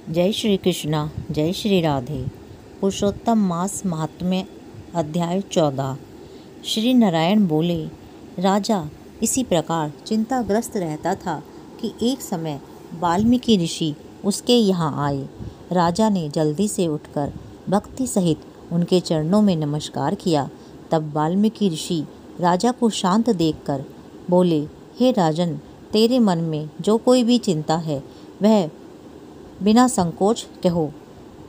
जय श्री कृष्णा, जय श्री राधे। पुरुषोत्तम मास महात्म्य अध्याय 14। श्री नारायण बोले, राजा इसी प्रकार चिंताग्रस्त रहता था कि एक समय वाल्मीकि ऋषि उसके यहाँ आए। राजा ने जल्दी से उठकर भक्ति सहित उनके चरणों में नमस्कार किया। तब वाल्मीकि ऋषि राजा को शांत देखकर बोले, हे राजन, तेरे मन में जो कोई भी चिंता है वह बिना संकोच कहो,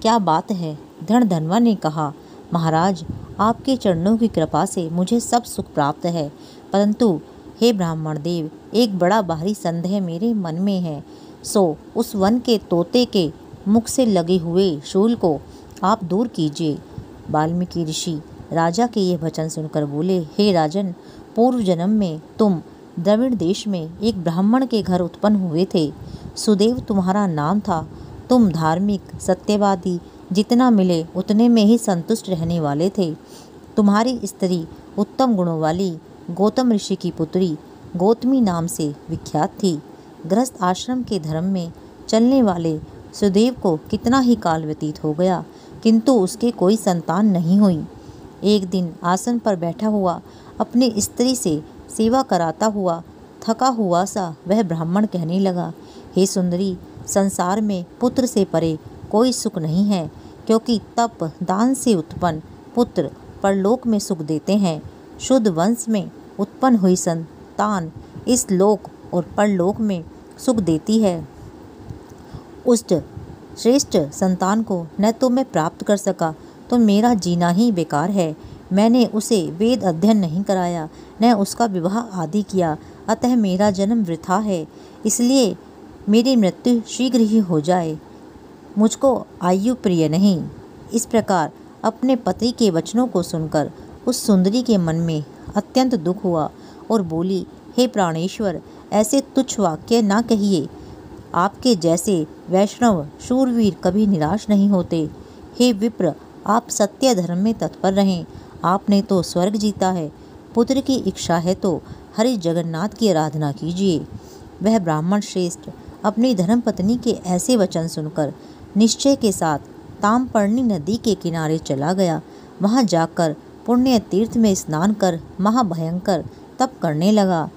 क्या बात है। धनधन्वा ने कहा, महाराज, आपके चरणों की कृपा से मुझे सब सुख प्राप्त है, परंतु हे ब्राह्मण देव, एक बड़ा भारी संदेह मेरे मन में है। सो उस वन के तोते के मुख से लगे हुए शूल को आप दूर कीजिए। वाल्मीकि ऋषि राजा के ये वचन सुनकर बोले, हे राजन, पूर्व जन्म में तुम द्रविड़ देश में एक ब्राह्मण के घर उत्पन्न हुए थे। सुदेव तुम्हारा नाम था। तुम धार्मिक, सत्यवादी, जितना मिले उतने में ही संतुष्ट रहने वाले थे। तुम्हारी स्त्री उत्तम गुणों वाली गौतम ऋषि की पुत्री गौतमी नाम से विख्यात थी। गृहस्थ आश्रम के धर्म में चलने वाले सुदेव को कितना ही काल व्यतीत हो गया, किंतु उसके कोई संतान नहीं हुई। एक दिन आसन पर बैठा हुआ अपनी स्त्री से सेवा कराता हुआ थका हुआ सा वह ब्राह्मण कहने लगा, हे सुंदरी, संसार में पुत्र से परे कोई सुख नहीं है, क्योंकि तप दान से उत्पन्न पुत्र परलोक में सुख देते हैं। शुद्ध वंश में उत्पन्न हुई संतान इस लोक और परलोक में सुख देती है। उस श्रेष्ठ संतान को न तो मैं प्राप्त कर सका तो मेरा जीना ही बेकार है। मैंने उसे वेद अध्ययन नहीं कराया, न उसका विवाह आदि किया, अतः मेरा जन्म वृथा है। इसलिए मेरी मृत्यु शीघ्र ही हो जाए। मुझको आयु प्रिय नहीं। इस प्रकार अपने पति के वचनों को सुनकर उस सुंदरी के मन में अत्यंत दुख हुआ और बोली, हे प्राणेश्वर, ऐसे तुच्छ वाक्य ना कहिए। आपके जैसे वैष्णव शूरवीर कभी निराश नहीं होते। हे विप्र, आप सत्य धर्म में तत्पर रहें। आपने तो स्वर्ग जीता है। पुत्र की इच्छा है तो हरि जगन्नाथ की आराधना कीजिए। वह ब्राह्मण श्रेष्ठ अपनी धर्मपत्नी के ऐसे वचन सुनकर निश्चय के साथ ताम्रपर्णी नदी के किनारे चला गया। वहां जाकर पुण्य तीर्थ में स्नान कर महाभयंकर तप करने लगा।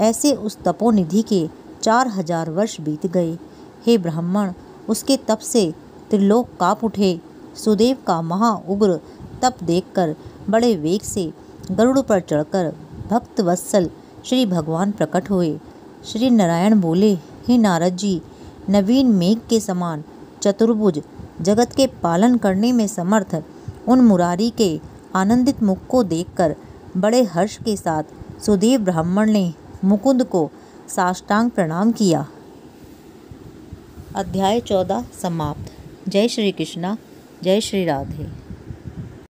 ऐसे उस तपोनिधि के 4000 वर्ष बीत गए। हे ब्राह्मण, उसके तप से त्रिलोक काँप उठे। सुदेव का महाउग्र तप देखकर बड़े वेग से गरुड़ पर चढ़कर भक्त वत्सल श्री भगवान प्रकट हुए। श्री नारायण बोले, हे नारद जी, नवीन मेघ के समान चतुर्भुज जगत के पालन करने में समर्थ उन मुरारी के आनंदित मुख को देखकर बड़े हर्ष के साथ सुदेव ब्राह्मण ने मुकुंद को साष्टांग प्रणाम किया। अध्याय 14 समाप्त। जय श्री कृष्णा, जय श्री राधे।